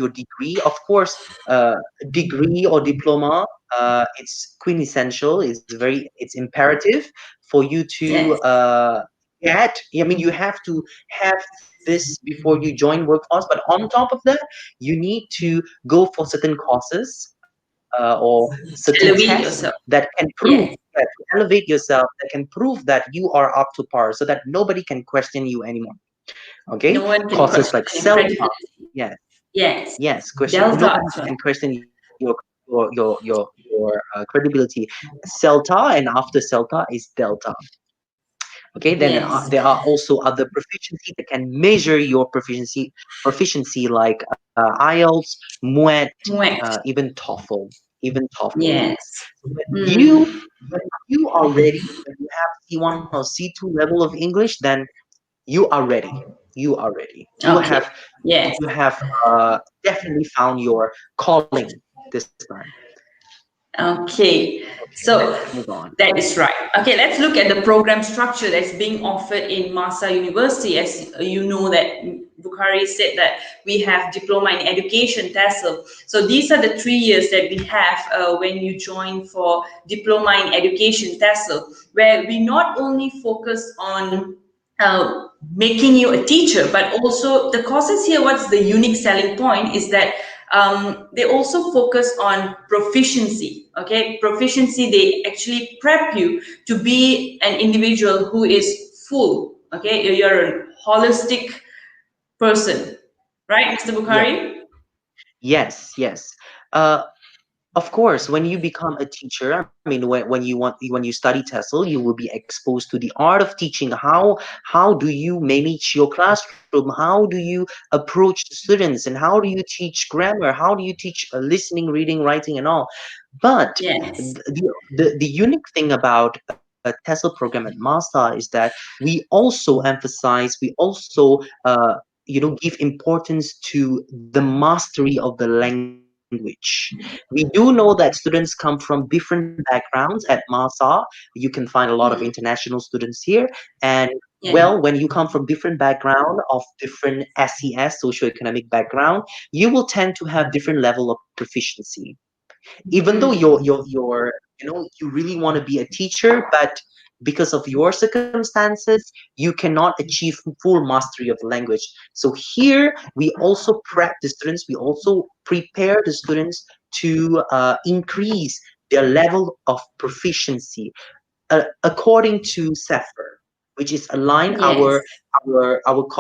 your degree, of course, uh, degree or diploma, it's quintessential. It's imperative for you to Yes. get. I mean, you have to have this before you join workforce. But on top of that, you need to go for certain courses or certain tests Elevate yourself. that can prove Yes. that to elevate yourself, that can prove that you are up to par, so that nobody can question you anymore. Okay, No one can courses question like your CELTA. credibility. Yes, Yes. yes. Delta Nobody as well. can question your credibility. CELTA, and after CELTA is Delta. Okay, then Yes. there are also other proficiency that can measure your proficiency like IELTS, MUET, Wet. even TOEFL. Yes. Yes. So when you Mm. when you are ready, when you have C1 or C2 level of English, then you are ready. You are ready. Okay. Yes. You have definitely found your calling this time. Okay, Okay, so let's move on. that is right. Okay, let's look at the program structure that's being offered in Masa University. As you know, that Bukhari said that we have diploma in education, TESL. So these are the 3 years that we have when you join for diploma in education, TESL, where we not only focus on making you a teacher, but also the courses here. What's the unique selling point is that they also focus on proficiency. Okay, proficiency, they actually prep you to be an individual who is full. Okay, you're a holistic person, right, Mr. Yeah. Bukhari? Yes, yes. Uh, of course, when you become a teacher, I mean, when you study TESOL, you will be exposed to the art of teaching. How do you manage your classroom? How do you approach the students, and how do you teach grammar? How do you teach listening, reading, writing, and all? But Yes, the unique thing about a TESOL program at MASA is that we also emphasize, we also give importance to the mastery of the language. We do know that students come from different backgrounds at MASA. You can find a lot of mm, international students here. And yeah, well, when you come from different background of different SES, socioeconomic background, you will tend to have different level of proficiency. Even though mm, you really want to be a teacher, but because of your circumstances, you cannot achieve full mastery of the language. So here we also prep the students, we also prepare the students to increase their level of proficiency according to SEFR, which is align yes,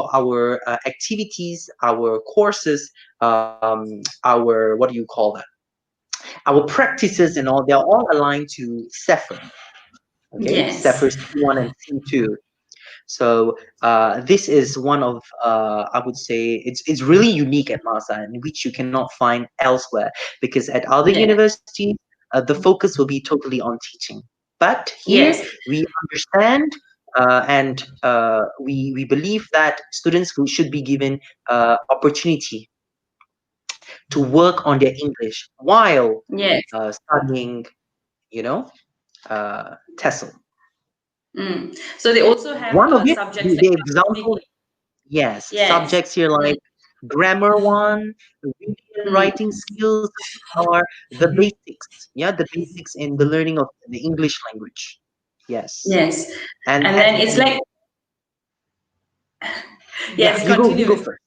our activities, our courses, our, what do you call that, our practices and all, they're all aligned to Sefer. Okay, yes, Sefer C1 and C2. So this is one of, I would say, it's really unique at Masa, and which you cannot find elsewhere, because at other yeah, universities the focus will be totally on teaching. But here yes, we understand, and we believe that students who should be given opportunity to work on their English while yes. studying, TESL. So they also have One of it, subjects the like public example, speaking. yes, Yes. subjects here Mm, like grammar one, reading and writing mm, skills are the basics. Yeah, the basics in the learning of the English language. Yes, yes. and And then it's like, yeah, yes, you continue go with. first.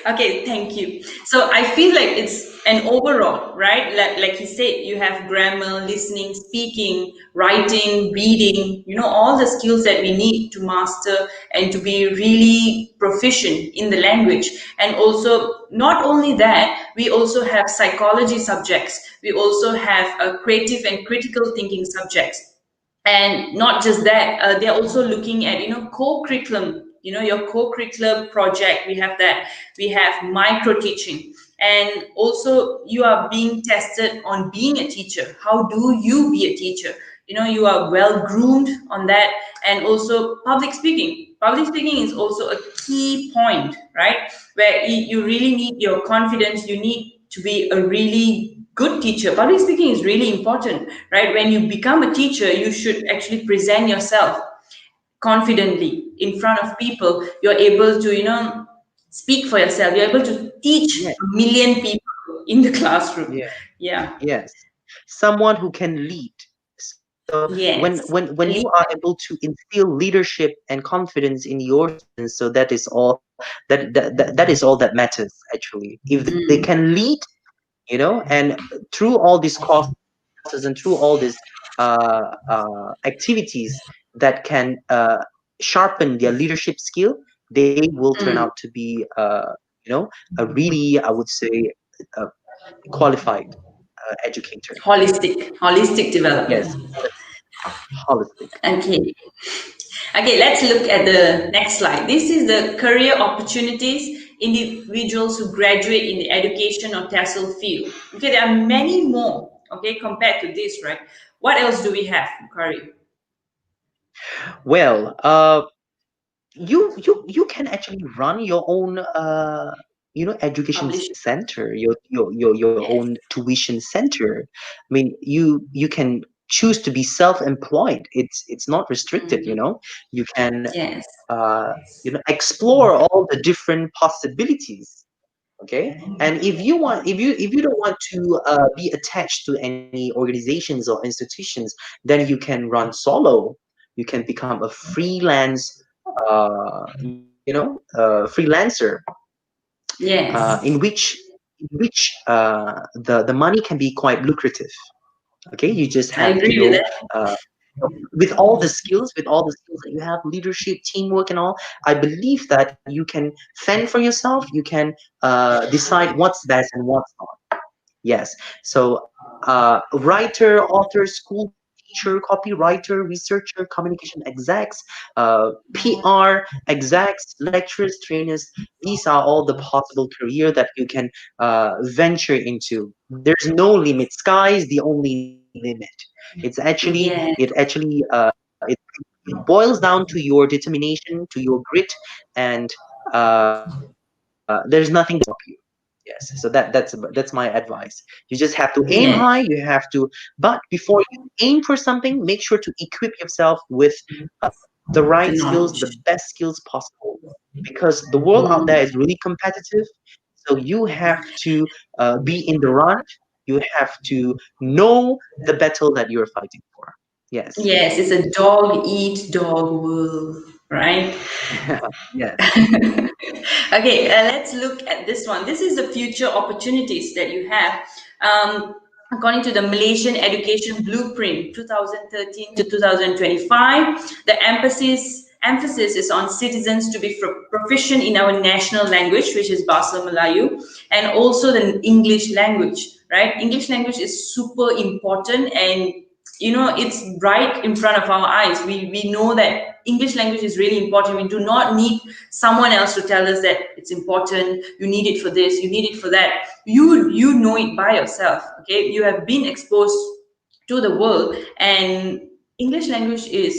Okay, thank you. So I feel like it's an overall, right? Like you said, you have grammar, listening, speaking, writing, reading, all the skills that we need to master and to be really proficient in the language. And also, not only that, we also have psychology subjects. We also have creative and critical thinking subjects. And not just that, they're also looking at co-curriculum, your co-curricular project. We have that. We have micro teaching. And also you are being tested on being a teacher. How do you be a teacher? You are well groomed on that. And also public speaking is also a key point, right, where you really need your confidence. You need to be a really good teacher. Public speaking is really important, right? When you become a teacher, you should actually present yourself confidently in front of people. You're able to speak for yourself. You're able to teach Yeah, a million people in the classroom. yeah, Yeah. yes. Someone who can lead. So Yes. when you are able to instill leadership and confidence in your students, so that is all that is all that matters actually. If they can Mm. lead, and through all these courses and through all these activities that can sharpen their leadership skill, they will turn out to Mm. be a really, I would say, uh, qualified educator. Holistic Yes, development. holistic. Okay. Okay, let's look at the next slide. This is the career opportunities individuals who graduate in the education or TESOL field. Okay, there are many more, okay, compared to this, right? What else do we have, Kari? Well, you can actually run your own education Publish. center, your Yes. own tuition center. I mean, you can choose to be self-employed. It's not restricted, Mhm. you can Yes. explore all the different possibilities. Okay, and if you don't want to be attached to any organizations or institutions, then you can run solo. You can become a freelance, freelancer, Yes. in which the money can be quite lucrative. Okay, you just I have to agree with know, that. with all the skills that you have, leadership, teamwork, and all. I believe that you can fend for yourself. You can decide what's best and what's not. Yes. So, writer, author, school teacher, copywriter, researcher, communication execs, PR execs, lecturers, trainers. These are all the possible career that you can venture into. There's no limit. Sky is the only limit. Yes. It boils down to your determination, to your grit, and there's nothing that can stop you. Yes, so that's my advice. You just have to aim high. Yes. You have to, but before you aim for something, make sure to equip yourself with the The right skills, the knowledge. best skills possible, because the world out there is really competitive. So you have to be in the run. You have to know the battle that you're fighting for. Yes. Yes, it's a dog eat dog world, right? Yes. Okay, let's look at this one. This is the future opportunities that you have. According to the Malaysian Education Blueprint 2013 to 2025, the emphasis is on citizens to be proficient in our national language, which is Bahasa Melayu, and also the English language, right? English language is super important, and it's right in front of our eyes. We know that English language is really important. We do not need someone else to tell us that it's important. You need it for this, you need it for that. You know it by yourself. Okay, you have been exposed to the world, and English language is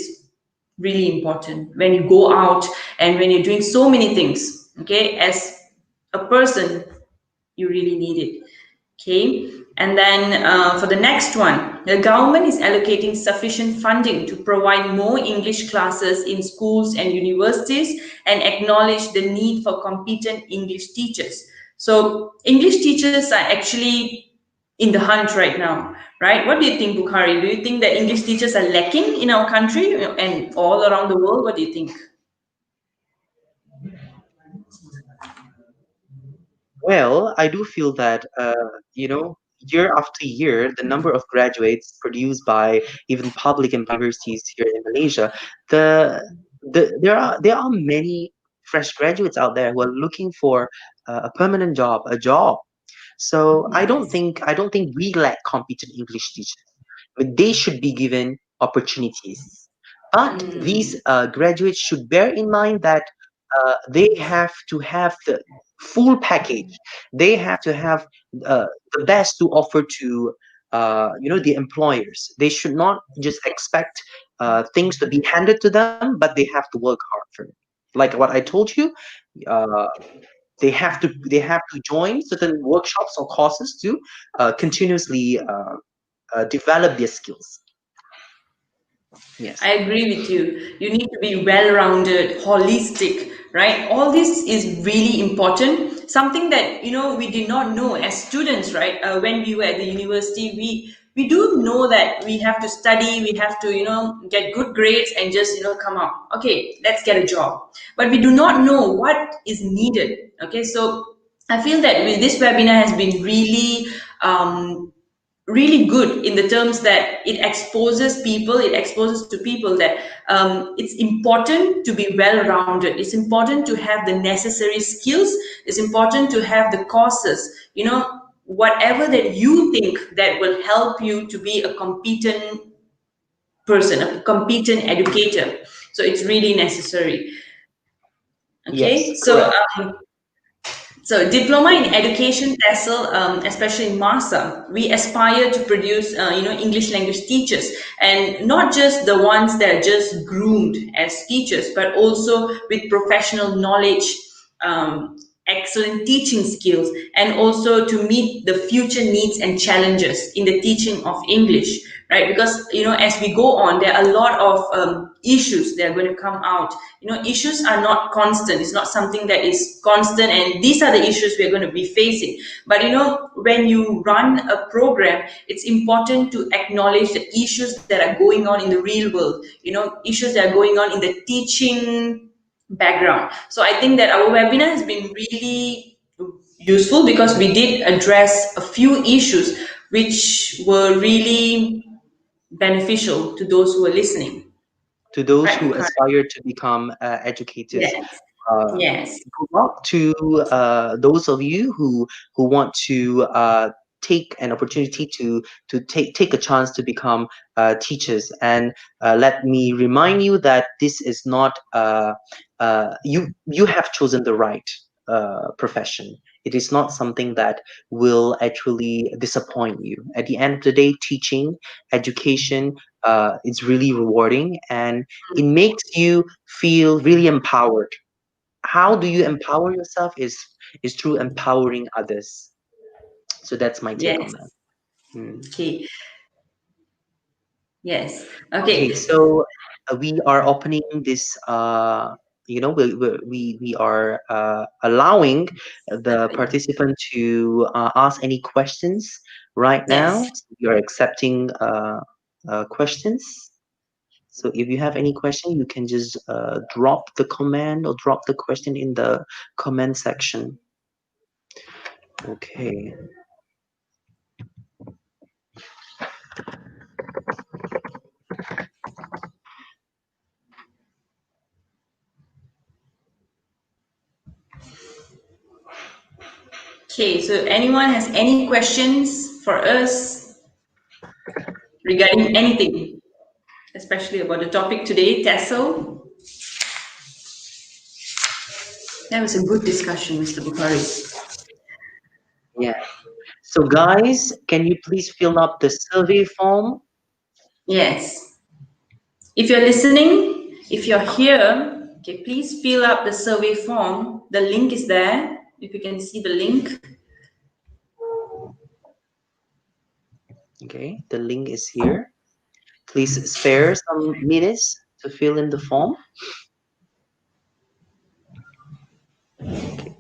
really important when you go out and when you're doing so many things. Okay, as a person, you really need it. Okay, and then for the next one, the government is allocating sufficient funding to provide more English classes in schools and universities and acknowledge the need for competent English teachers. So English teachers are actually in the hunt right now, right? What do you think, Bukhari? Do you think that English teachers are lacking in our country and all around the world? What do you think? Well, I do feel that, year after year, the number of graduates produced by even public and private universities here in Malaysia, the, there are many fresh graduates out there who are looking for a permanent job, a job. So Yes. I don't think we lack competent English teachers. But they should be given opportunities. But these Mm. graduates should bear in mind that they have to have the full package. They have to have uh, the best to offer to the employers. They should not just expect things to be handed to them, but they have to work hard for it. Like what I told you, uh, they have to join certain workshops or courses to continuously develop their skills. I Yes. agree with you. You need to be well rounded, holistic, right? All this is really important. Something that, we did not know as students, right? When we were at the university, we do know that we have to study, we have to, get good grades and just, come out. Okay, let's get a job. But we do not know what is needed. Okay, so I feel that this webinar has been really good in the terms that it exposes to people that it's important to be well rounded, it's important to have the necessary skills, it's important to have the courses, whatever that you think that will help you to be a competent person, a competent educator. So it's really necessary. Okay, Yes, so correct. diploma in education, TESL, especially in MASA, we aspire to produce, English language teachers, and not just the ones that are just groomed as teachers, but also with professional knowledge, um, excellent teaching skills, and also to meet the future needs and challenges in the teaching of English, right? Because, as we go on, there are a lot of issues that are going to come out. Issues are not constant. It's not something that is constant, and these are the issues we're going to be facing. But, when you run a program, it's important to acknowledge the issues that are going on in the real world, issues that are going on in the teaching background. So I think that our webinar has been really useful because we did address a few issues which were really beneficial to those who are listening. To those Right, who Bukhari? aspire to become educators, Yes. uh, Yes. good luck to those of you who want to take an opportunity to take a chance to become teachers. And let me remind you that this is not you have chosen the right profession. It is not something that will actually disappoint you. At the end of the day, teaching, education, it's really rewarding, and it makes you feel really empowered. How do you empower yourself is through empowering others. So that's my take on Yes. that. Hmm. Okay. Yes. Okay, Okay. so we are opening this. We are allowing the participant to ask any questions right now. Yes. So we are accepting questions. So if you have any question, you can just drop the comment or drop the question in the comment section. Okay. Okay. So anyone has any questions for us regarding anything, especially about the topic today, TESL? That was a good discussion, Mr. Bukhari. Yeah. So guys, can you please fill up the survey form? Yes. If you're listening, if you're here, okay, please fill up the survey form. The link is there. If you can see the link. Okay, the link is here. Please spare some minutes to fill in the form. Okay.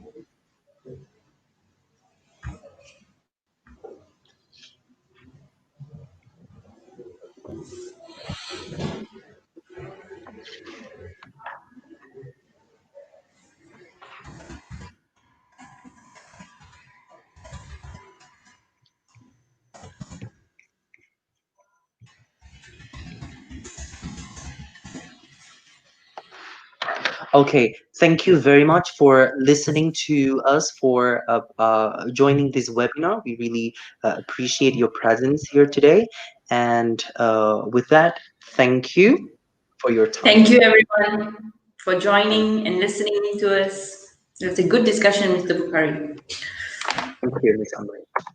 Okay, thank you very much for listening to us, for joining this webinar. We really appreciate your presence here today. And with that, thank you for your time. Thank you, everyone, for joining and listening to us. It was a good discussion, Mr. Bukhari. Thank you, Ms. Amri.